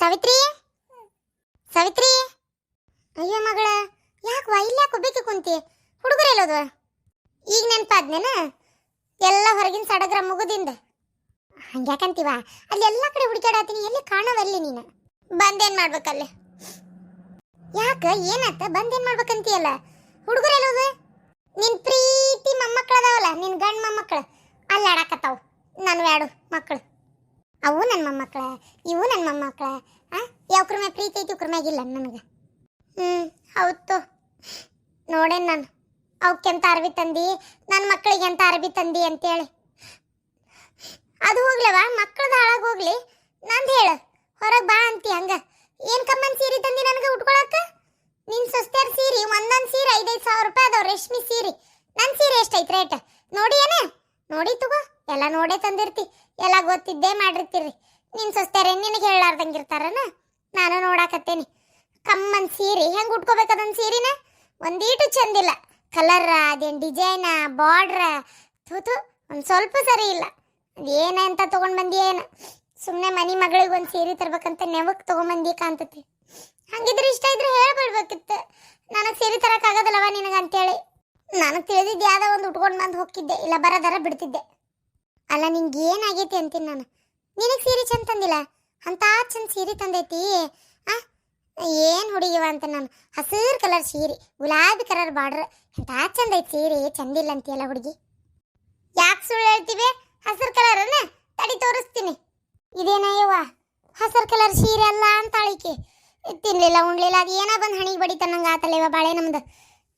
ಸಾವಿತ್ರಿ ಸಾವಿತ್ರಿ ಅಯ್ಯೋ ಮಗಳ ಯಾಕವಾ ಇಲ್ಲಾಕ ಬೇಕು ಕುಂತಿ ಹುಡುಗರೆಲ್ಲೋದ್ವ ಈಗ ನೆನಪಾದ್ನೇನ ಎಲ್ಲ ಹೊರಗಿನ ಸಡಗ್ರ ಮುಗುದಿಂದ ಹಂಗ್ಯಾಕಂತೀವ ಅಲ್ಲಿ ಎಲ್ಲ ಕಡೆ ಹುಡುಕಾಡತ್ತೀನಿ ಎಲ್ಲಿ ಕಾಣವಲ್ಲಿ ನೀನು ಬಂದೇನ್ ಮಾಡ್ಬೇಕಲ್ಲಿ ಯಾಕ ಏನಾತ ಬಂದೇನ್ ಮಾಡ್ಬೇಕಂತೀಯಲ್ಲ ಹುಡುಗರೆಲ್ಲೋದು ನಿನ್ ಪ್ರೀತಿ ಮೊಮ್ಮಕ್ಕಳದಾವಲ್ಲ ನಿನ್ ಗಂಡ ಮೊಮ್ಮಕ್ಕಳು ಅಲ್ಲಿ ಆಡಾಕತ್ತಾವು ನನ್ನ ವ್ಯಾಡು ಮಕ್ಕಳು ಅವು ನನ್ನ ಮೊಮ್ಮಕ್ಕಳ ಇವು ನನ್ನ ಮೊಮ್ಮಕ್ಕಳ ಯಾವ್ಕ್ರ ಮ್ಯಾಗ ಪ್ರೀತಿ ಐತಿ ಉಕ್ರ ಮ್ಯಾಗಿಲ್ಲ ನನಗೆ ಹೌದು ನೋಡೇನು ನಾನು ಅವಕ್ಕೆಂತ ಅರ್ಬಿ ತಂದಿ ನನ್ನ ಮಕ್ಕಳಿಗೆ ಎಂತ ಅರ್ಬಿ ತಂದಿ ಅಂತೇಳಿ ಅದು ಹೋಗ್ಲವ ಮಕ್ಕಳದ ಹಾಳಾಗಿ ಹೋಗ್ಲಿ ನಂದು ಹೇಳು ಹೊರಗೆ ಬಾ ಅಂತಿ ಹಂಗ ಏನು ಕಮ್ಮನ್ ಸೀರೆ ತಂದಿ ನನಗೆ ಉಟ್ಕೊಳಕ ನಿನ್ನ ಸೊಸ್ತ್ಯಾರ ಸೀರೆ ಒಂದೊಂದು ಸೀರೆ 5,000 ರೂಪಾಯಿ ಅದಾವ ರೇಷ್ಮೆ ಸೀರೆ ನನ್ನ ಸೀರೆ ಎಷ್ಟೈತೆ ರೇಟ್ ನೋಡಿ ಏನ ನೋಡಿ ತಗೋ ಎಲ್ಲ ನೋಡೇ ತಂದಿರ್ತಿ ಎಲ್ಲ ಗೊತ್ತಿದ್ದೇ ಮಾಡಿರ್ತೀರಿ ನಿನ್ನ ಸೊಸ್ತ್ಯಾರ ನಿನಗೆ ಹೇಳಾರ್ದಂಗಿರ್ತಾರನ ನಾನು ನೋಡಾಕತ್ತೇನಿ ಕಮ್ಮನ್ ಸೀರೆ ಹೆಂಗೆ ಉಟ್ಕೋಬೇಕದೊಂದು ಸೀರೆನ ಒಂದೀಟು ಚಂದಿಲ್ಲ ಕಲರ್ ಅದೇನು ಡಿಸೈನ ಬಾರ್ಡ್ರ ತೂತು ಒಂದು ಸ್ವಲ್ಪ ಸರಿ ಇಲ್ಲ ಅದೇನಂತ ತೊಗೊಂಡು ಬಂದಿ ಏನು ಸುಮ್ಮನೆ ಮನೆ ಮಗಳಿಗೆ ಒಂದು ಸೀರೆ ತರ್ಬೇಕಂತ ನೆವಕ್ಕೆ ತೊಗೊಂಬಂದಿ ಕಾಣ್ತತಿ ಹಂಗಿದ್ರೆ ಇಷ್ಟ ಇದ್ರೆ ಹೇಳ್ಬಿಡ್ಬೇಕಿತ್ತು ನನಗೆ ಸೀರೆ ತರಕ್ಕಾಗೋದಲ್ಲವ ನಿನಗೆ ಅಂತೇಳಿ ನನಗೆ ತಿಳಿದಿದ್ದು ಯಾವ್ದೋ ಒಂದು ಉಟ್ಕೊಂಡು ಬಂದು ಹೋಗಿದ್ದೆ ಇಲ್ಲ ಬರೋದರ ಬಿಡ್ತಿದ್ದೆ ಅಲ್ಲ ನಿಂಗೆ ಏನಾಗೈತಿ ಅಂತೀನಿ ನಾನು ನಿನಗೆ ಸೀರೆ ಚಂದ ತಂದಿಲ್ಲ ಅಂತ ಚಂದ ಸೀರೆ ತಂದೈತಿ ಏನು ಹುಡುಗಿವ ಅಂತ ನಾನು ಹಸಿರು ಕಲರ್ ಸೀರೆ ಗುಲಾಬಿ ಕಲರ್ ಬಾರ್ಡ್ರ್ ಅಂತ ಚಂದ ಐತಿ ಸೀರೆ ಚಂದಿಲ್ಲ ಅಂತೀಯಲ್ಲ ಹುಡುಗಿ ಯಾಕೆ ಸುಳ್ಳು ಹೇಳ್ತೀವಿ ಹಸಿರು ಕಲರನ್ನ ತಡಿ ತೋರಿಸ್ತೀನಿ ಇದೇನಯ್ಯವ್ವ ಹಸಿರು ಕಲರ್ ಸೀರೆ ಅಲ್ಲ ಅಂತ ಅಳಿಕೆ ತಿನ್ಲಿಲ್ಲ ಉಣ್ಲಿಲ್ಲ ಅದು ಏನೋ ಬಂದು ಹಣಿಗೆ ಬಡಿತನ್ನಂಗೆ ಆತಲ್ಲ ಬಾಳೆ ನಮ್ದು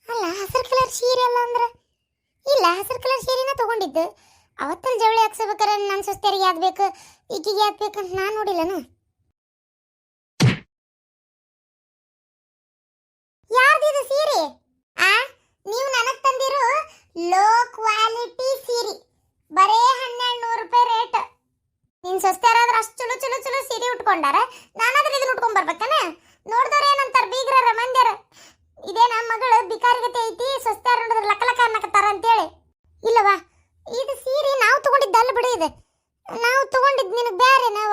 ಅಲ್ಲ ಹಸಿರು ಕಲರ್ ಸೀರೆ ಅಲ್ಲ ಅಂದ್ರೆ ಇಲ್ಲ ಹಸಿರು ಕಲರ್ ಸೀರೆನ ತಗೊಂಡಿದ್ದು ಅವತ್ತಲ್ಲಿ ಜವಳಿ ಹಾಕ್ಸ್ಬೇಕಾರೆ ನನ್ನ ಸೊಸ್ತೆಯರಿಗೆ ಯಾವ್ದು ಬೇಕು ಈಕಿಗೆ ಯಾವ್ದು ಬೇಕಂತ ನಾನು ನೋಡಿಲ್ಲನ ಯಾವ್ದಿದು ಸೀರೆ ನೀವು ನನಗೆ ತಂದಿರೋ ಲೋ ಕ್ವಾಲಿಟಿ ಸೀರೆ ಬರೇ 1,200 ರೂಪಾಯಿ ರೇಟ್ ನಿನ್ ಸೊಸ್ತ್ಯಾರಾದ್ರೆ ಅಷ್ಟು ಚಲೋ ಚಲೋ ಚಲೋ ಸೀರೆ ಉಟ್ಕೊಂಡಾರ ನಾನಾದ್ರೆ ಇದನ್ನ ಉಟ್ಕೊಂಡ್ ಬರ್ಬೇಕನ ನೋಡ್ದವ್ರ ಏನಂತಾರ ಬೀಗ್ರ ಮಂದ್ಯಾರ ಇದೇ ನಮ್ಮ ಮಗಳು ಬಿಕಾರಿಗತೆ ಐತಿ ಸೊಸ್ತ್ಯಾರ ನೋಡಿದ್ರೆ ಲಕ್ಕ ಲಕ್ಕ ಅನ್ನಕತ್ತಾರ ಅಂತೇಳಿ ಇಲ್ಲವಾ ಇದು ಸೀರೆ ನಾವು ತಗೊಂಡಿದ್ದ ಅಲ್ಲ ಬಿಡು ಇದು ನಾವು ತಗೊಂಡಿದ್ದು ನಿನಗೆ ಬೇರೆ ನಾವ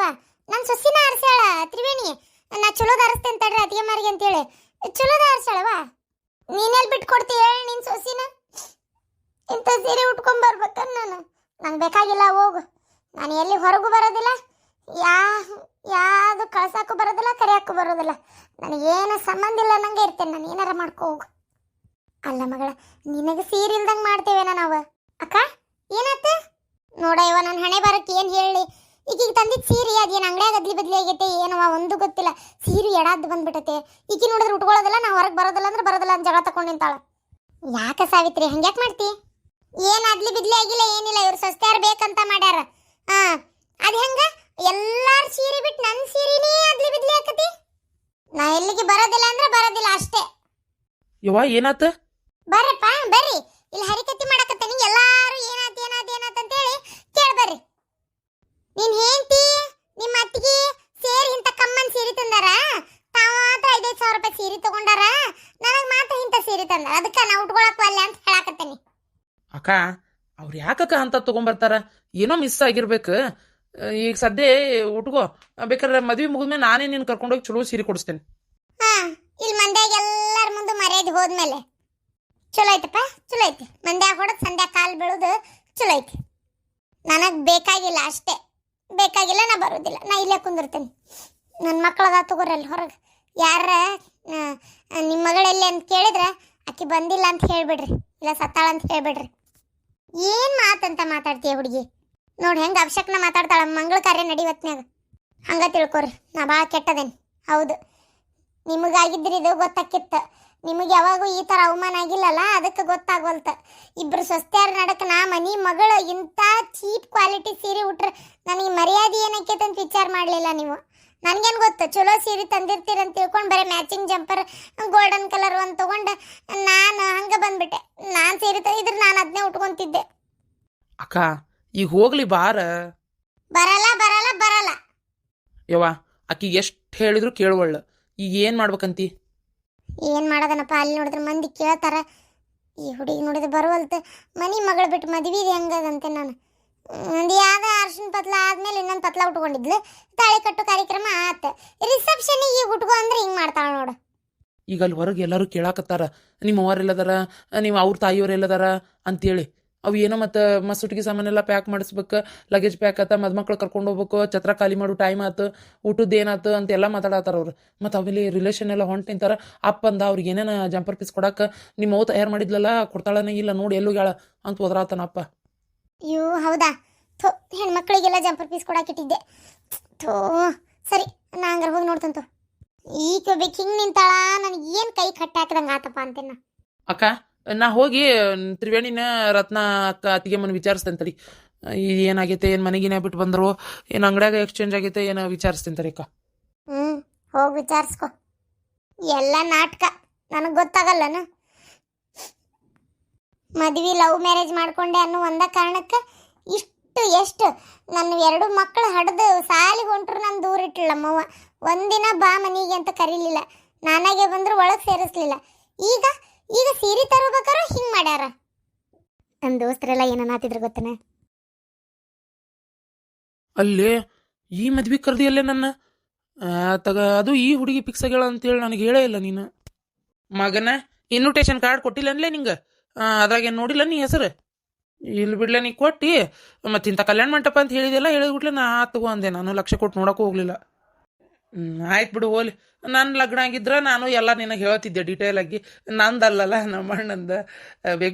ನನ್ನ ಸೊಸಿನ ಆರಿಸ್ಯಾಳ ತ್ರಿವೇಣಿ ನಾ ಚಲೋದ ಆರಿಸ್ತೇನೆ ತಡ್ರಿ ಅತಿಗೆ ಮಾರಿಗೆ ಅಂತೇಳಿ ಚಲೋದ ಆರಿಸ್ಯಾಳವಾ ನೀನೆಲ್ಲಿ ಬಿಟ್ಟು ಕೊಡ್ತೀಯ ಹೇಳಿ ನಿನ್ನ ಸೊಸಿನ ಇಂಥ ಸೀರೆ ಉಟ್ಕೊಂಡ್ ಬರ್ಬೇಕನ್ನ ನಂಗೆ ಬೇಕಾಗಿಲ್ಲ ಹೋಗು ನಾನು ಎಲ್ಲಿ ಹೊರಗೂ ಬರೋದಿಲ್ಲ ಯಾವುದು ಕಳ್ಸಕ್ಕೂ ಬರೋದಿಲ್ಲ ಕರೆಯಕ್ಕೂ ಬರೋದಿಲ್ಲ ನನಗೇನು ಸಂಬಂಧ ಇಲ್ಲ ನಂಗೆ ಇರ್ತೇನೆ ನಾನು ಏನಾರ ಮಾಡ್ಕೋ ಹೋಗು ಅಲ್ಲ ಮಗಳ ನಿನಗೆ ಸೀರೆ ಇಲ್ದಂಗೆ ಮಾಡ್ತೇವೇನ ನಾವು ಅಕ್ಕ ಏನಾತ ನೋಡ ಇವ ನನ್ನ ಹಣೆ ಬರಕ್ಕೆ ಏನು ಹೇಳಿ ಈಗೀಗ ತಂದಿದ್ದು ಸೀರೆ ಅದೇನು ಅಂಗಡಿಯಾಗ ಅದ್ಲಿ ಬದ್ಲಿ ಆಗೈತೆ ಏನವ ಒಂದು ಗೊತ್ತಿಲ್ಲ ಸೀರೆ ಎಡಾದ್ದು ಬಂದ್ಬಿಟ್ಟತೆ ಈಗ ನೋಡಿದ್ರೆ ಉಟ್ಕೊಳ್ಳೋದಿಲ್ಲ ನಾ ಹೊರಗೆ ಬರೋದಿಲ್ಲ ಅಂದ್ರೆ ಬರೋದಿಲ್ಲ ಅಂತ ಜಗಳ ತಗೊಂಡು ನಿಂತಾಳ ಯಾಕೆ ಸಾವಿತ್ರಿ ಹಂಗ್ಯಾಕೆ ಮಾಡ್ತಿ ಏನು ಅದ್ಲಿ ಬಿದ್ಲಿ ಆಗಿಲ್ಲ ಏನಿಲ್ಲ ಇವ್ರು ಸೊಸ್ತ್ಯಾರು ಬೇಕಂತ ಮಾಡ್ಯಾರ ಅದು ಹೆಂಗ ಎಲ್ಲಾರ ಸೀರೆ ಬಿಟ್ಟು ನನ್ನ ಸೀರೆನೇ ಅದ್ಲಿ ಬಿದ್ಲಿ ಹಾಕತಿ ನಾ ಎಲ್ಲಿಗೆ ಬರೋದಿಲ್ಲ ಅಂದ್ರೆ ಬರೋದಿಲ್ಲ ಅಷ್ಟೇ ಯವ್ವ ಏನಾತ ಬರ್ರಪ್ಪ ಬರ್ರಿ ಇಲ್ಲಿ ಹರಿಕತ್ತಿ ಮಾಡಕತ್ತೇನಿ ಎಲ್ಲಾರು ಏನಾತ ಅಂತೇಳಿ ಕೇಳ್ಬರ್ರಿ ನೀನ್ ಹೆಂಡತಿ ನಿಮ್ಮ ಅತ್ತಿಗೆ ಸೇರಿ ಇಂಥ ಕಮ್ಮನ್ ಸೀರೆ ತಂದಾರ ತಾವ 5,000 ರೂಪಾಯಿ ಸೀರೆ ತಗೊಂಡಾರ ನನಗೆ ಮಾತ್ರ ಇಂಥ ಸೀರೆ ತಂದಾರ ಅದಕ್ಕೆ ನಾ ಉಟ್ಕೊಳಕ್ ಅಲ್ಲ ಅಂತ ಹೇಳಕತ್ತೇನಿ ಅಕ್ಕ ಅವ್ರು ಯಾಕಕ್ಕ ಅಂತ ತಗೊಂಬರ್ತಾರ ಏನೋ ಮಿಸ್ ಆಗಿರ್ಬೇಕು ಈಗ ಸದ್ಯ ಉಟ್ಕೋ ಬೇಕಾದ್ರೆ ಮದ್ವೆ ಮುಗಿದ್ಮೇಲೆ ನಾನೇ ನಿನ್ ಕರ್ಕೊಂಡೋಗಿ ಚಲೋ ಸೀರೆ ಕೊಡಿಸ್ತೇನೆ ಇಲ್ಲಿ ಮಂದ್ಯಾಗ ಎಲ್ಲಾರ ಮುಂದೆ ಮರ್ಯಾದೆ ಹೋದ್ಮೇಲೆ ಚಲೋ ಐತಪ್ಪ ಚಲೋ ಐತಿ ಮಂದ್ಯಾಗ ಹೊಡೆದು ಸಂಧ್ಯಾ ಕಾಲು ಬೀಳೋದು ಚಲೋ ಐತಿ ನನಗೆ ಬೇಕಾಗಿಲ್ಲ ಅಷ್ಟೇ ಬೇಕಾಗಿಲ್ಲ ನಾ ಬರೋದಿಲ್ಲ ನಾ ಇಲ್ಲೇ ಕುಂದಿರ್ತೇನೆ ನನ್ನ ಮಕ್ಕಳದ ತಗೋರಲ್ಲ ಹೊರಗೆ ಯಾರ ನಿಮ್ಮ ಮಗಳೆಲ್ಲಿ ಅಂತ ಕೇಳಿದ್ರೆ ಆಕಿ ಬಂದಿಲ್ಲ ಅಂತ ಹೇಳ್ಬಿಡ್ರಿ ಇಲ್ಲ ಸತ್ತಾಳ ಅಂತ ಹೇಳ್ಬಿಡ್ರಿ ಏನು ಮಾತಂತ ಮಾತಾಡ್ತೀಯ ಹುಡುಗಿ ನೋಡಿ ಹೆಂಗೆ ಅವಶ್ಯಕನ ಮಾತಾಡ್ತಾಳ ಮಂಗಳ ಕಾರ್ಯ ನಡಿವತ್ನ್ಯಾಗ ಹಂಗೆ ತಿಳ್ಕೊರಿ ನಾ ಭಾಳ ಕೆಟ್ಟದೇನೆ ಹೌದು ನಿಮಗಾಗಿದ್ರಿ ಇದು ಗೊತ್ತಾಕಿತ್ತು ನಿಮಗೆ ಯಾವಾಗೂ ಈ ಥರ ಅವಮಾನ ಆಗಿಲ್ಲಲ್ಲ ಅದಕ್ಕೆ ಗೊತ್ತಾಗೋಲ್ತ ಇಬ್ಬರು ಸೊಸ್ತ್ಯಾರ ನಡಕ್ಕೆ ನಾ ಮನೆ ಮಗಳು ಇಂಥ ಚೀಪ್ ಕ್ವಾಲಿಟಿ ಸೀರೆ ಉಟ್ರೆ ನನಗೆ ಮರ್ಯಾದೆ ಏನಕ್ಕೈತೆ ಅಂತ ವಿಚಾರ ಮಾಡಲಿಲ್ಲ ನೀವು ನನಗೇನು ಗೊತ್ತು ಚಲೋ ಸೀರೆ ತಂದಿರ್ತೀರ ಅಂತ ತಿಳ್ಕೊಂಡು ಬರೀ ಮ್ಯಾಚಿಂಗ್ ಜಂಪರ್ ಗೋಲ್ಡನ್ ಕಲರ್ ಒಂದು ತೊಗೊಂಡು ನಾನು ಹಂಗೆ ಬಂದ್ಬಿಟ್ಟೆ ನಾನು ಸೀರೆ ತಂದಿದ್ರೆ ನಾನು ಅದನ್ನೇ ಉಟ್ಕೊತಿದ್ದೆ ಅಕ್ಕ ಈಗ ಹೋಗ್ಲಿ ಬಾರ ಬರಲ್ಲ ಬರಲ್ಲ ಬರಲ್ಲ ಯವ್ವ ಆಕಿ ಎಷ್ಟು ಹೇಳಿದ್ರು ಕೇಳುವಳ್ಳ ಈಗ ಏನು ಮಾಡ್ಬೇಕಂತಿ ಏನು ಮಾಡೋದನಪ್ಪ ಅಲ್ಲಿ ನೋಡಿದ್ರೆ ಮಂದಿ ಕೇಳ್ತಾರ ಈ ಹುಡುಗಿ ನೋಡಿದ್ರೆ ಬರುವಲ್ತು ಮನೆ ಮಗಳು ಬಿಟ್ಟು ಮದುವೆ ಹೆಂಗದಂತೆ ನಾನು ಒಂದು ಯಾವ್ದ ಅರ್ಶಿನ ಪತ್ಲ ಆದ್ಮೇಲೆ ಇನ್ನೊಂದು ಪತ್ಲ ಉಟ್ಕೊಂಡಿದ್ಲು. ತಾಳಿ ಕಟ್ಟು ಕಾರ್ಯಕ್ರಮ ಆತ. ರಿಸೆಪ್ಷನ್ ಈಗ ಉಟ್ಕೊ ಅಂದ್ರೆ ಹಿಂಗ್ ಮಾಡ್ತಾಳ ನೋಡು. ಈಗ ಅಲ್ಲಿ ಹೊರಗೆ ಎಲ್ಲರೂ ಕೇಳಾಕತ್ತಾರ, ನಿಮ್ಮ ಅವ್ರು ಎಲ್ಲದಾರ, ನೀವು ಅವ್ರ ತಾಯಿಯವ್ರು ಎಲ್ಲದಾರ ಅಂತೇಳಿ. ಅವು ಏನೋ ಮತ್ತು ಮಸುಟಿಗೆ ಸಾಮಾನೆಲ್ಲ ಪ್ಯಾಕ್ ಮಾಡಿಸ್ಬೇಕು, ಲಗೇಜ್ ಪ್ಯಾಕ್ ಆತ, ಮದುಮಕ್ಳು ಕರ್ಕೊಂಡು ಹೋಗ್ಬೇಕು, ಛತ್ರ ಖಾಲಿ ಮಾಡು ಟೈಮ್ ಆತು, ಊಟದ್ದು ಏನಾಯ್ತು ಅಂತೆಲ್ಲ ಮಾತಾಡತ್ತಾರ ಅವ್ರು. ಮತ್ತು ಆಮೇಲೆ ರಿಲೇಷನ್ ಎಲ್ಲ ಹೊಂಟು ನಿಂತಾರ. ಅಪ್ಪ ಅಂದ ಅವ್ರಿಗೆ ಏನೇನು ಜಂಪರ್ ಪೀಸ್ ಕೊಡಕ್ಕೆ ನಿಮ್ಮ ಅವ್ವ ತಯಾರು ಮಾಡಿದ್ಲಲ್ಲ, ಕೊಡ್ತಾಳನೇ ಇಲ್ಲ ನೋಡಿ ಎಲ್ಲೋಗ್ಯಾಳ ಅಂತ ಹೋದ್ರಾತನ ಅಪ್ಪ. ಅಯ್ಯೋ ಹೌದಾ? ಥೋ, ಹೆಣ್ಮಕ್ಳಿಗೆಲ್ಲ ಜಂಪರ್ ಪೀಸ್ ಕೊಡಾಕಿಟ್ಟಿದ್ದೆ. ಥೋ ಸರಿ, ನಾ ಹಂಗಾರೆ ಹೋಗಿ ನೋಡ್ತಂತು. ಈಗ ಹೋಗ್ಬೇಕು ಹಿಂಗೆ ನಿಂತಾಳ, ನನಗೆ ಏನು ಕೈ ಕಟ್ಟಿ ಹಾಕಿದಂಗೆ ಆತಪ್ಪ ಅಂತೇನ. ಅಕ್ಕ, ನಾ ಹೋಗಿ ತ್ರಿವೇಣಿನ ರತ್ನ ಅಕ್ಕ ಅತ್ತಿಗೆ ಮನೆ ವಿಚಾರಿಸ್ತೇನೆ ತಡಿ. ಏನಾಗೈತೆ, ಏನು ಮನೆಗಿನ ಬಿಟ್ಟು ಬಂದರು, ಏನು ಅಂಗಡ್ಯಾಗ ಎಕ್ಸ್ಚೇಂಜ್ ಆಗೈತೆ, ಏನು ವಿಚಾರಿಸ್ತೇನೆ ತಡಿ ಅಕ್ಕ. ಹೋಗಿ ವಿಚಾರಿಸ್ಕೊ. ಎಲ್ಲ ನಾಟಕ, ನನಗೆ ಗೊತ್ತಾಗಲ್ಲನ. ಮದ್ವಿ ಲವ್ ಮ್ಯಾರೇಜ್ ಮಾಡ್ಕೊಂಡೆ ಅನ್ನೋ ಒಂದ ಕಾರಣಕ್ಕೆ ಇಷ್ಟು ಎಷ್ಟು ನನ್ನ 2 ಮಕ್ಕಳು ಹಡ್ದು ಸಾಲಿಗೆ ಹೊಂಟ್ರು ನಾನು ದೂರ ಇಟ್ಟಿಲ್ಲ ನಮ್ಮವ್ವ. ಒಂದಿನ ಬಾ ಮನೆಗೆ ಅಂತ ಕರೀಲಿಲ್ಲ, ನಾನಾಗೆ ಬಂದ್ರು ಒಳಗೆ ಸೇರಿಸ್ಲಿಲ್ಲ. ಈಗ ಈಗ ಸೀರೆ ತರಬೇಕಾದ್ರೆ ಹಿಂಗೆ ಮಾಡ್ಯಾರ. ನಮ್ಮ ದೋಸ್ತರೆಲ್ಲ ಏನನ್ನಾತಿದ್ರು ಗೊತ್ತನ? ಅಲ್ಲೇ ಈ ಮದ್ವೆ ಕರ್ದಿಯಲ್ಲೇ ನನ್ನ ತಗ, ಅದು ಈ ಹುಡುಗಿ ಫಿಕ್ಸ್ ಆಗ್ಯಾಳ ಅಂತೇಳಿ ನನಗೆ ಹೇಳೇ ಇಲ್ಲ ನೀನು. ಮಗನ ಇನ್ವಿಟೇಷನ್ ಕಾರ್ಡ್ ಕೊಟ್ಟಿಲ್ಲ ಅನ್ಲೇ ನಿಂಗೆ? ಅದ್ರಾಗೇನು ನೋಡಿಲ್ಲ ನೀ ಹೆಸರು? ಇಲ್ಲಿ ಬಿಡ್ಲೆ ನೀ ಕೊಟ್ಟು ಮತ್ತು ಇಂಥ ಕಲ್ಯಾಣ ಮಂಟಪ ಅಂತ ಹೇಳಿದೆಲ್ಲ ಹೇಳಿದ್ಬಿಟ್ಲೆ ನಾ ತಗೋ ಅಂದೆ. ನಾನು ಲಕ್ಷ ಕೊಟ್ಟು ನೋಡೋಕ್ಕೂ ಹೋಗ್ಲಿಲ್ಲ. ಆಯ್ತು ಬಿಡು ಹೋಲಿ. ನನ್ನ ಲಗ್ನ ಆಗಿದ್ರೆ ನಾನು ಎಲ್ಲ ನಿನಗೆ ಹೇಳ್ತಿದ್ದೆ ಡೀಟೇಲ್ ಆಗಿ. ನಂದಲ್ಲಲ್ಲ, ನಮ್ಮ ಅಣ್ಣಂದು.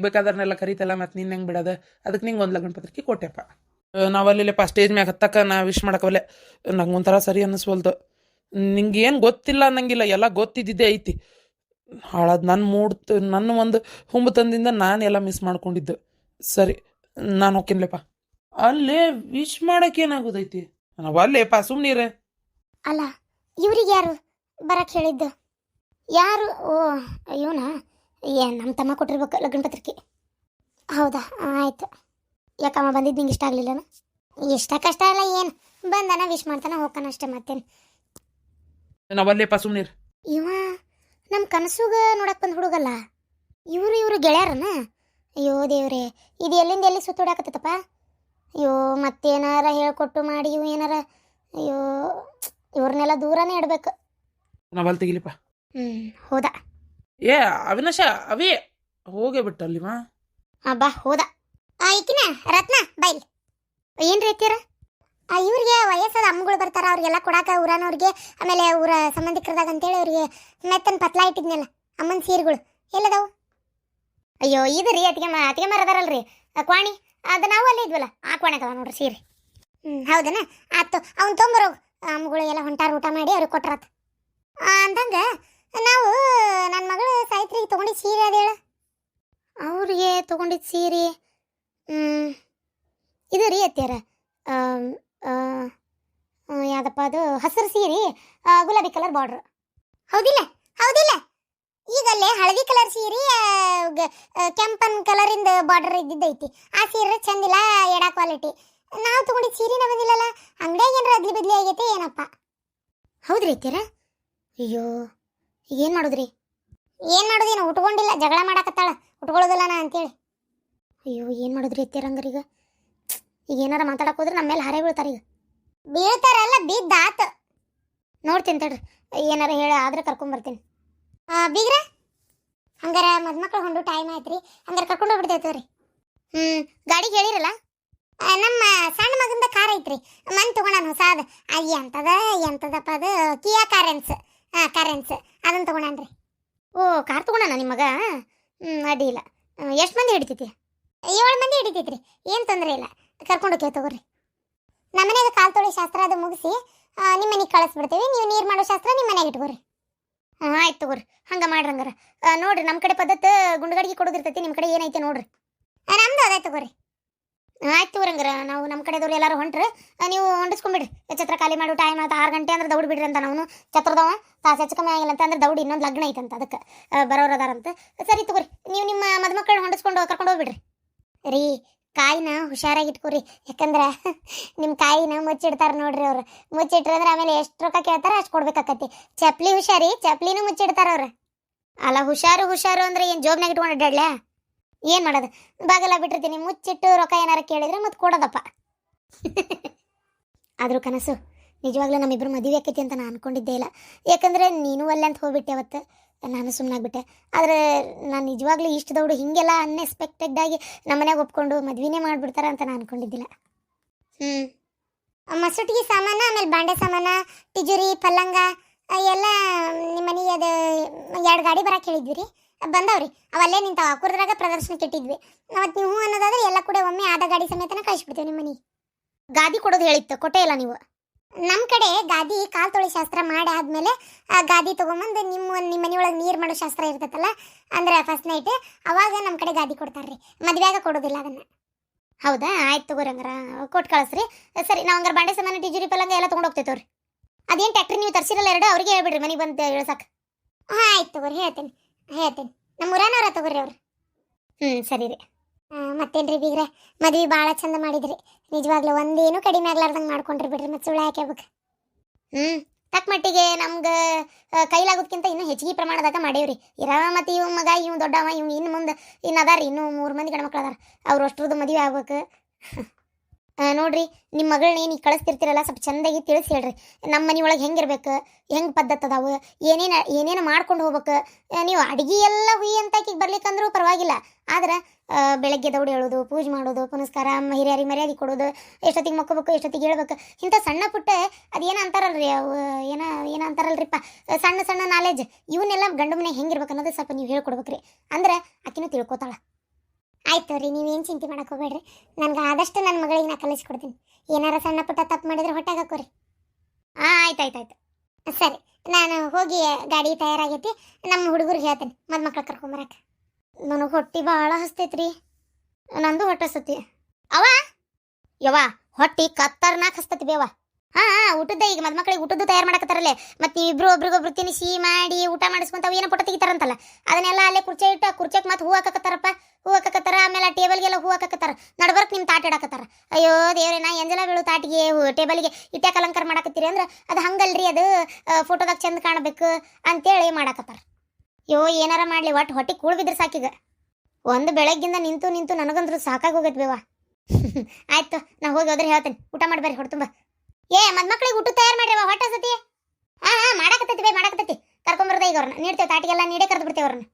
ಬೇಕಾದ್ರನ್ನೆಲ್ಲ ಕರೀತಲ್ಲ, ಮತ್ತು ನಿನ್ನ ಹೆಂಗೆ ಬಿಡೋದು? ಅದಕ್ಕೆ ನಿಂಗೆ ಒಂದು ಲಗ್ನ ಪತ್ರಿಕೆ ಕೊಟ್ಟೆಪ್ಪ. ನಾವಲ್ಲಿಲ್ಲಪ್ಪ ಸ್ಟೇಜ್ ಮ್ಯಾಗ ಹತ್ತಕ್ಕ ನಾ ವಿಶ್ ಮಾಡಕವಲ್ಲೆ. ನಂಗೆ ಒಂಥರ ಸರಿ ಅನ್ನಿಸ್ವಲ್ದು. ನಿಂಗೆ ಏನು ಗೊತ್ತಿಲ್ಲ ಅನ್ನಂಗಿಲ್ಲ, ಎಲ್ಲ ಗೊತ್ತಿದ್ದಿದ್ದೇ ಐತಿ. ಹಾಳಾದ ನನ್ನ ಒಂದು ಹುಂಬತನದಿಂದ ನಾನು ಎಲ್ಲ ಮಿಸ್ ಮಾಡ್ಕೊಂಡಿದ್ದು. ಸರಿ, ನಾನು ಹೋಗ್ಕಿನ್ಲೆಪ್ಪ. ಅಲ್ಲೇ ವಿಶ್ ಮಾಡಕ್ಕೆ ಏನಾಗೋದೈತಿ? ನಾವು ಅಲ್ಲೇಪ್ಪ ಸುಮ್ಮನೀರೆ. ಅಲ್ಲ, ಇವ್ರಿಗೆ ಯಾರು ಬರಕ್ಕೆ ಹೇಳಿದ್ದು? ಯಾರು? ಓ ಇವನಾ? ನಮ್ಮ ತಮ್ಮ ಕೊಟ್ಟಿರ್ಬೇಕು ಲಗ್ನ ಪತ್ರಿಕೆ. ಹೌದಾ, ಆಯ್ತು. ಯಾಕಮ್ಮ ಬಂದಿದ್ದು ನಿಂಗೆ ಇಷ್ಟ ಆಗಲಿಲ್ಲನ? ಇಷ್ಟ ಕಷ್ಟ ಎಲ್ಲ ಏನು, ಬಂದನ ವಿಶ್ ಮಾಡ್ತಾನ ಹೋಗ್ತಾನ ಅಷ್ಟೇ, ಮತ್ತೇನು. ನಾವಲ್ಲೇಪ್ಪ ಸುಮ್ಮನೀರು. ಇವ ನಮ್ಮ ಕನಸುಗ ನೋಡಕ್ಕೆ ಬಂದು ಹುಡುಗಲ್ಲ, ಇವರು ಗೆಳೆಯರನ? ಅಯ್ಯೋ ದೇವ್ರೆ, ಇದು ಎಲ್ಲಿಂದ ಎಲ್ಲಿ ಸುತ್ತೋಡಾಕತ್ತಪ್ಪ. ಅಯ್ಯೋ ಮತ್ತೇನಾರ ಹೇಳ್ಕೊಟ್ಟು ಮಾಡಿ ಇವು ಏನಾರ, ಅಯ್ಯೋ ಇವ್ರನ್ನೆಲ್ಲ ದೂರನೇ ಇಡ್ಬೇಕು. ನಾವಲ್ಲಿ ತೆಗಿಲಿಪ್ಪ. ಹೋದ. ಏ ಅವಿನಾಶ, ಅವೇ ಹೋಗೇ ಬಿಟ್ಟಲ್ಲಿವ. ಬಾ ಹೋದ. ಈಕಿನ ರತ್ನ ಬೈಲ್. ಏನ್ರಿ ಐತಿಯರ? ಇವ್ರಿಗೆ ವಯಸ್ಸಾದ ಅಮ್ಮಗಳು ಬರ್ತಾರ, ಅವ್ರಿಗೆಲ್ಲ ಕೊಡಾಕ ಊರನವ್ರಿಗೆ, ಆಮೇಲೆ ಊರ ಸಂಬಂಧಿಕರದಾಗ ಅಂತೇಳಿ ಅವ್ರಿಗೆ ಮೆತ್ತನ ಪತ್ಲಾ ಇಟ್ಟಿದ್ನಲ್ಲ ಅಮ್ಮನ ಸೀರೆಗಳು ಎಲ್ಲದಾವು? ಅಯ್ಯೋ ಇದು ರೀ ಅತಿಗೆ ಮರದಾರಲ್ರಿ ಕ್ವಾಣಿ, ಅದು ನಾವು ಅಲ್ಲಿ ಇದ್ವಲ್ಲ ಆ ಕ್ವಾಣೆಗವ ನೋಡ್ರಿ ಸೀರೆ. ಹೌದನ? ಆಯ್ತು, ಅವ್ನು ತೊಂಬರೋ. ಅಮ್ಮಗಳು ಎಲ್ಲ ಹೊಂಟಾರ, ಊಟ ಮಾಡಿ ಅವ್ರಿಗೆ ಕೊಟ್ರಾತ. ಅಂದಂಗೆ ನಾವು ನನ್ನ ಮಗಳು ಸಾಯಿತ್ರಿಗೆ ತೊಗೊಂಡಿದ್ದು ಸೀರೆ ಅದೇಳ, ಅವ್ರಿಗೆ ತೊಗೊಂಡಿದ್ದು ಸೀರೆ ಇದು ರೀ ಅತ್ಯಾರ. ಯಾವ್ದಪ್ಪ ಅದು? ಹಸಿರು ಸೀರೆ, ಗುಲಾಬಿ ಕಲರ್ ಬಾರ್ಡ್ರ್. ಹೌದಿಲ್ಲ? ಹೌದಿಲ್ಲ? ಈಗಲ್ಲೇ ಹಳದಿ ಕಲರ್ ಸೀರೆ, ಕೆಂಪನ್ ಕಲರಿಂದ ಬಾರ್ಡರ್ ಇದ್ದಿದ್ದೈತಿ. ಆ ಸೀರೆ ಚಂದಿಲ್ಲ, ಎಡ ಕ್ವಾಲಿಟಿ. ನಾವು ತೊಗೊಂಡಿದ್ದು ಸೀರೆನ ಬಂದಿಲ್ಲಲ್ಲ, ಅಂಗಡಿಯಾಗ ಏನಾರ ಅದ್ಲಿ ಬದ್ಲಿ ಆಗೈತೆ ಏನಪ್ಪ. ಹೌದ್ರಿ ಅತ್ಯಾರ? ಅಯ್ಯೋ ಏನು ಮಾಡೋದ್ರಿ? ಏನು ಮಾಡೋದೇನು, ಉಟ್ಕೊಂಡಿಲ್ಲ, ಜಗಳ ಮಾಡಾಕತ್ತಾಳ, ಉಟ್ಕೊಳ್ಳೋದಿಲ್ಲ ನಾ ಅಂತೇಳಿ. ಅಯ್ಯೋ ಏನು ಮಾಡೋದ್ರಿ ಅತ್ಯಾರ? ಹಂಗಾರೀಗ ಈಗ ಏನಾರ ಮಾತಾಡಕ್ಕೆ ಹೋದ್ರೆ ನಮ್ಮ ಮೇಲೆ ಹಾರೇ ಬೀಳ್ತಾರೆ. ಈಗ ಬೀಳ್ತಾರಲ್ಲ, ಬಿದ್ದಾತ ನೋಡ್ತೀನಿ ತಡ್ರಿ, ಏನಾರ ಹೇಳಿ ಆದ್ರೆ ಕರ್ಕೊಂಬರ್ತೀನಿ. ಬೀಗ್ರ ಹಂಗಾರ ಮದ್ಮಕ್ಳು ಹೊಂಡು ಟೈಮ್ ಆಯ್ತ್ರಿ, ಹಂಗಾರೆ ಕರ್ಕೊಂಡು ಹೋಗ್ಬಿಡ್ತೈತವ್ರಿ. ಗಾಡಿಗೆ ಹೇಳಿರಲ್ಲ, ನಮ್ಮ ಸಣ್ಣ ಮಗಂದ ಕಾರ್ ಐತ್ರಿ, ಮನ್ ತಗೊಂಡಾನ ಹೊಸಾದ. ಎಂತದಪ್ಪ ಅದು? ಕಿಯಾ ಕಾರೆನ್ಸ್. ಕಾರೆನ್ಸ್ ಅದನ್ನ ತಗೊಂಡಾನ್ರಿ. ಓ ಕಾರ್ ತಗೊಂಡಾನ ನಿಮ್ಮ ಮಗ? ಅಡ್ಡಿ ಇಲ್ಲ. ಎಷ್ಟು ಮಂದಿ ಹಿಡಿತೈತಿ? 7 ಮಂದಿ ಹಿಡಿತೈತ್ರಿ, ಏನು ತೊಂದರೆ ಇಲ್ಲ, ಕರ್ಕೊಂಡು ಹೋಗ್ತೇವೆ ತಗೋರಿ. ನಮ್ಮನೆಯಾಗ ಕಾಲು ತೊಳೆ ಶಾಸ್ತ್ರ ಅದು ಮುಗಿಸಿ ನಿಮ್ಮ ಮನೆಗೆ ಕಳಿಸ್ಬಿಡ್ತೇವೆ. ನೀವು ನೀರು ಮಾಡೋ ಶಾಸ್ತ್ರ ನಿಮ್ಮ ಮನೆಯಾಗ ಇಟ್ಕೋರಿ. ಆಯ್ತು ತಗೋರಿ, ಹಂಗೆ ಮಾಡ್ರಿ. ಹಂಗಾರ ನೋಡ್ರಿ, ನಮ್ಮ ಕಡೆ ಪದ್ಧತಿ ಗುಂಡುಗಡಿಗೆ ಕೊಡೋದಿರ್ತೈತಿ, ನಿಮ್ಮ ಕಡೆ ಏನೈತೆ ನೋಡ್ರಿ. ನಮ್ದು ಅದೇ ತಗೋರಿ. ಆಯ್ತು ತಗೋರಿ. ಹಂಗಾರ ನಾವು ನಮ್ಮ ಕಡೆದವ್ರು ಎಲ್ಲರೂ ಹೊಂಟ್ರೆ ನೀವು ಹೊಂಡಿಸ್ಕೊಂಬಿಡ್ರಿ. ಛತ್ರ ಖಾಲಿ ಮಾಡೋ ಟೈಮ್ ಆಯ್ತು, 6 ಗಂಟೆ ಅಂದ್ರೆ ದೌಡ್ ಬಿಡ್ರಿ ಅಂತ. ನಾವು ಛತ್ರದವ ತಾಸು ಹೆಚ್ಚು ಕಮ್ಮಿ ಆಗಿಲ್ಲ ಅಂತ ಅಂದ್ರೆ ದೌಡ್ ಇನ್ನೊಂದು ಲಗ್ನ ಐತಂತ, ಅದಕ್ಕೆ ಬರೋರು ಅದಾರಂತ. ಸರಿ ತಗೋರಿ, ನೀವು ನಿಮ್ಮ ಮದುಮಕ್ಕಳನ್ನ ಹೊಂಡಿಸ್ಕೊಂಡು ಕರ್ಕೊಂಡು ಹೋಗ್ಬಿಡ್ರಿ. ರೀ ಕಾಯಿನ ಹುಷಾರಾಗಿ ಇಟ್ಕೊರಿ, ಯಾಕಂದ್ರೆ ನಿಮ್ಮ ಕಾಯಿನ ಮುಚ್ಚಿಡ್ತಾರೆ ನೋಡ್ರಿ ಅವ್ರು. ಮುಚ್ಚಿಟ್ರೆ ಅಂದ್ರೆ ಆಮೇಲೆ ಎಷ್ಟು ರೊಕ್ಕ ಕೇಳ್ತಾರೆ ಅಷ್ಟು ಕೊಡ್ಬೇಕಾಕತಿ. ಚಪ್ಲಿ ಹುಷಾರಿ, ಚಪ್ಲಿನೂ ಮುಚ್ಚಿಡ್ತಾರ ಅವ್ರು. ಅಲ್ಲ ಹುಷಾರು ಅಂದ್ರೆ ಏನು ಜೋಬ್ನಾಗ ಇಟ್ಕೊಂಡು ಅಡ್ಡಾಡ್ಲ? ಏನು ಮಾಡೋದು, ಬಾಗಲ ಬಿಟ್ಟಿರ್ತೀನಿ, ಮುಚ್ಚಿಟ್ಟು ರೊಕ್ಕ ಏನಾರ ಕೇಳಿದ್ರೆ ಮತ್ತೆ ಕೊಡೋದಪ್ಪ. ಆದರೂ ಕನಸು ನಿಜವಾಗ್ಲೂ ನಮ್ಮಿಬ್ಬರು ಮದುವೆ ಆಕೈತಿ ಅಂತ ನಾನು ಅನ್ಕೊಂಡಿದ್ದೇ ಇಲ್ಲ. ಯಾಕಂದ್ರೆ ನೀನು ಅಲ್ಲೇ ಅಂತ ಹೋಗ್ಬಿಟ್ಟೆ ಅವತ್ತು, ನಾನು ಸುಮ್ಮನಾಗ್ಬಿಟ್ಟೆ. ಆದರೆ ನಾನು ನಿಜವಾಗ್ಲೂ ಇಷ್ಟು ದೌಡು ಹೀಗೆಲ್ಲ ಅನ್ಎಕ್ಸ್ಪೆಕ್ಟೆಡ್ ಆಗಿ ನಮ್ಮನೆಗೆ ಒಪ್ಕೊಂಡು ಮದ್ವೆನೇ ಮಾಡಿಬಿಡ್ತಾರ ಅಂತ ನಾನು ಅನ್ಕೊಂಡಿದ್ದಿಲ್ಲ. ಮಸೂಟಿಗೆ ಸಾಮಾನ, ಆಮೇಲೆ ಬಾಂಡೆ ಸಾಮಾನ, ತಿಜೋರಿ, ಪಲ್ಲಂಗ ಎಲ್ಲ ನಿಮ್ಮ ಮನೆಗೆ ಅದು 2 ಗಾಡಿ ಬರಕ್ಕೆ ಹೇಳಿದ್ವಿ ರೀ, ಬಂದವ್ರಿ. ಅವಲ್ಲೇ ನಿಂತಾವ ಕುರ್ದ್ರಾಗ ಪ್ರದರ್ಶನಕ್ಕೆ ಇಟ್ಟಿದ್ವಿ. ಅವತ್ತು ನೀವು ಅನ್ನೋದಾದ್ರೆ ಎಲ್ಲ ಕೂಡ ಒಮ್ಮೆ ಆದ ಗಾಡಿ ಸಮೇತನ ಕಳಿಸ್ಬಿಡ್ತೇವೆ ನಿಮ್ಮ ಮನೆಗೆ. ಗಾದಿ ಕೊಡೋದು ಹೇಳಿತ್ತು, ಕೊಟ್ಟೇ ಇಲ್ಲ ನೀವು. ನಮ್ಮ ಕಡೆ ಗಾದಿ ಕಾಲ್ ತೊಳಿ ಶಾಸ್ತ್ರ ಮಾಡಿ ಆದ್ಮೇಲೆ ಆ ಗಾದಿ ತೊಗೊಂಬಂದು ನಿಮ್ಮ ಮನೆಯೊಳಗೆ ನೀರು ಮಾಡೋ ಶಾಸ್ತ್ರ ಇರ್ತೈತಲ್ಲ, ಅಂದ್ರೆ ಫಸ್ಟ್ ನೈಟ್, ಅವಾಗ ನಮ್ಮ ಕಡೆ ಗಾದಿ ಕೊಡ್ತಾರ್ರಿ. ಮದ್ವೆಯಾಗ ಕೊಡೋದಿಲ್ಲ ಅದನ್ನ. ಹೌದಾ, ಆಯ್ತು ತಗೋರಿ, ಹಂಗಾರ ಕೊಟ್ಟು ಕಳಿಸ್ರಿ. ಸರಿ, ನಾವು ಹಂಗಾರೆ ಬಾಂಡೆ ಸಾಮಾನು, ಟಿಜುರಿ, ಪಲ್ಲಂಗ ಎಲ್ಲ ತೊಗೊಂಡು ಹೋಗ್ತೇವ್ರಿ. ಅದೇನು ಟ್ಯಾಕ್ಟ್ರಿ ನೀವು ತರಿಸಿರಲ್ಲ 2, ಅವ್ರಿಗೆ ಹೇಳ್ಬಿಡ್ರಿ ಮನೆಗೆ ಬಂದು ಇಳ್ಸಕ್ಕೆ. ಹಾಂ ಆಯ್ತು ತಗೋರಿ, ಹೇಳ್ತೇನೆ. ನಮ್ಮ ಊರಾನವ್ರ ತಗೋರಿ ಅವ್ರು. ಸರಿ ರೀ. ಮತ್ತೇನ್ರಿ ಬೀಗ್ರೆ, ಮದ್ವೆ ಭಾಳ ಚಂದ ಮಾಡಿದ್ರಿ ನಿಜವಾಗ್ಲೂ. ಒಂದೇನು ಕಡಿಮೆ ಆಗ್ಲಾರ್ದಂಗೆ ಮಾಡ್ಕೊಂಡ್ರಿ ಬಿಡ್ರಿ. ಮತ್ತೆ ಸುಳ್ಳು ಯಾಕೆ ಹೇಳ್ಬೇಕು. ತಕ್ಕ ಮಟ್ಟಿಗೆ ನಮ್ಗೆ ಕೈಲಾಗೋದ್ಕಿಂತ ಇನ್ನೂ ಹೆಚ್ಚಿಗೆ ಪ್ರಮಾಣದಾಗ ಮಾಡೇವ್ರಿ. ಮತ್ತು ಇವ್ ಮಗ, ಇವ್ ದೊಡ್ಡವ, ಇವ್ ಇನ್ನು ಮುಂದೆ ಇನ್ನು ಅದಾರ, ಇನ್ನೂ 3 ಮಂದಿ ಗಂಡ್ಮಕ್ಳು ಅದಾರ. ಅವ್ರು ಅಷ್ಟ್ರದ್ದು ಮದುವೆ ಆಗ್ಬೇಕು. ನೋಡ್ರಿ, ನಿಮ್ಮ ಮಗಳನ್ನ ಏನು ಕಳಿಸ್ತಿರ್ತೀರಲ್ಲ, ಸ್ವಲ್ಪ ಚಂದಾಗಿ ತಿಳಿಸಿ ಹೇಳ್ರಿ. ನಮ್ಮ ಮನೆಯೊಳಗೆ ಹೆಂಗಿರ್ಬೇಕು, ಹೆಂಗೆ ಪದ್ಧತಿ ಅದಾವು, ಏನೇನು ಮಾಡ್ಕೊಂಡು ಹೋಗ್ಬೇಕು. ನೀವು ಅಡುಗೆ ಎಲ್ಲ ಹುಯಿ ಅಂತ ಆಕಿಗೆ ಬರ್ಲಿಕ್ಕಂದ್ರೂ ಪರವಾಗಿಲ್ಲ. ಆದ್ರೆ ಬೆಳಗ್ಗೆ ದೌಡು ಹೇಳೋದು, ಪೂಜೆ ಮಾಡೋದು, ಪುನಸ್ಕಾರ, ಹಿರಿಯರಿಗೆ ಮರ್ಯಾದೆ ಕೊಡೋದು, ಎಷ್ಟೊತ್ತಿಗೆ ಮಕ್ಕೋಬೇಕು, ಎಷ್ಟೊತ್ತಿಗೆ ಹೇಳ್ಬೇಕು, ಇಂಥ ಸಣ್ಣ ಪುಟ್ಟ ಅದೇನು ಅಂತಾರಲ್ರಿ, ಅವು ಏನು ಅಂತಾರಲ್ರಿಪ್ಪ, ಸಣ್ಣ ಸಣ್ಣ ನಾಲೆಜ್, ಇವನ್ನೆಲ್ಲ ಗಂಡು ಮನೆ ಹೆಂಗಿರ್ಬೇಕು ಅನ್ನೋದು ಸ್ವಲ್ಪ ನೀವು ಹೇಳ್ಕೊಡ್ಬೇಕ್ರಿ. ಅಂದ್ರೆ ಆಕಿನೂ ತಿಳ್ಕೊತಾಳ. ಆಯ್ತು ರೀ, ನೀವೇನು ಚಿಂತೆ ಮಾಡಕ್ಕೆ ಹೋಗ್ಬೇಡ್ರಿ. ನನಗೆ ಆದಷ್ಟು ನನ್ನ ಮಗಳಿಗೆ ನಾ ಕಲಿಸ್ಕೊಡ್ತೀನಿ. ಏನಾರ ಸಣ್ಣ ಪುಟ್ಟ ತಪ್ಪು ಮಾಡಿದ್ರೆ ಹೊಟ್ಟೆಗೆ ಹಾಕೋರಿ. ಆಯ್ತು. ಸರಿ, ನಾನು ಹೋಗಿ ಗಾಡಿ ತಯಾರಾಗೈತಿ, ನಮ್ಮ ಹುಡುಗರಿಗೆ ಹೇಳ್ತೇನೆ ಮದುಮಕ್ಳು ಕರ್ಕೊಂಬರಕ್ಕೆ. ನನಗೆ ಹೊಟ್ಟೆ ಭಾಳ ಹಸ್ತೈತ್ರಿ. ನಂದು ಹೊಟ್ಟೆ ಹಸ್ತತಿ. ಯವ್ವ ಹೊಟ್ಟೆ ಕತ್ತರ್ನಾಕ್ ಹಸ್ತತಿ ಬೇವ. ಊಟದ ಈಗ ಮದುಮಕ್ಳಿಗೆ ಊಟದ್ದು ತಯಾರು ಮಾಡಕತ್ತಾರಲ್ಲೇ. ಮತ್ತು ನೀವಿಬ್ರು ಒಬ್ರಿಗೊಬ್ರು ತಿನ್ನಿಸಿ ಮಾಡಿ ಊಟ ಮಾಡಿಸ್ಕೊಂತಾವ ಏನೋ ಪುಟ್ಟ ತೆಗಿತಾರಂತಲ್ಲ, ಅದನ್ನೆಲ್ಲ ಅಲ್ಲೇ ಕುರ್ಚೆ ಇಟ್ಟು ಕುರ್ಚೆಗೆ ಮತ್ತೆ ಹೂ ಹಾಕತ್ತಾರಪ್ಪ. ಆಮೇಲೆ ಟೇಬಲ್ಗೆಲ್ಲ ಹೂ ಹಾಕತ್ತಾರ. ನಡ್ಬರ್ಕ್ ನಿಮ್ಮ ತಾಟ ಇಡಾಕತ್ತಾರ. ಅಯ್ಯೋ ದೇವ್ರೆ, ನಾ ಎಂಜಲ ಬೀಳು ತಾಟಿಗೆ ಟೇಬಲ್ಗೆ ಇಟ್ಯಾಕ ಅಲಂಕಾರ ಮಾಡಕತ್ತೀರಿ ಅಂದ್ರೆ ಅದು ಹಂಗಲ್ರಿ, ಅದು ಫೋಟೋದಾಗ ಚಂದ ಕಾಣಬೇಕು ಅಂತೇಳಿ ಮಾಡಾಕತ್ತಾರ. ಏನಾರ ಮಾಡಲಿ, ಒಟ್ಟು ಹೊಟ್ಟೆ ಕೂಳು ಬಿದ್ರೆ ಸಾಕೀಗ. ಒಂದು ಬೆಳಗ್ಗಿಂದ ನಿಂತು ನನಗಂದ್ರೂ ಸಾಕಾಗಿ ಹೋಗೈತೆ ಬೇವ. ಆಯ್ತು, ನಾ ಹೋಗಿ ಹೋದ್ರೆ ಹೇಳ್ತೇನೆ, ಊಟ ಮಾಡ್ಬೇರಿ ಹೊಟ್ಟೆ ತುಂಬ. ಮದ್ಮಕ್ಳಿಗೆ ಊಟ ತಯಾರು ಮಾಡ್ರಿ, ಹೊಟ್ಟೆ ಸತಿ. ಮಾಡಾಕತ್ತೈತಿ ಮಾಡಾಕತ್ತೈತಿ. ಕರ್ಕೊಂಬರ್ದ ಈಗ ಅವ್ರನ್ನ ನೀಡ್ತೇವೆ, ತಾಟಿಗೆಲ್ಲ ನೀಡೇ ಕರೆದು ಬಿಡ್ತೇವೆ ಅವ್ರನ್ನ.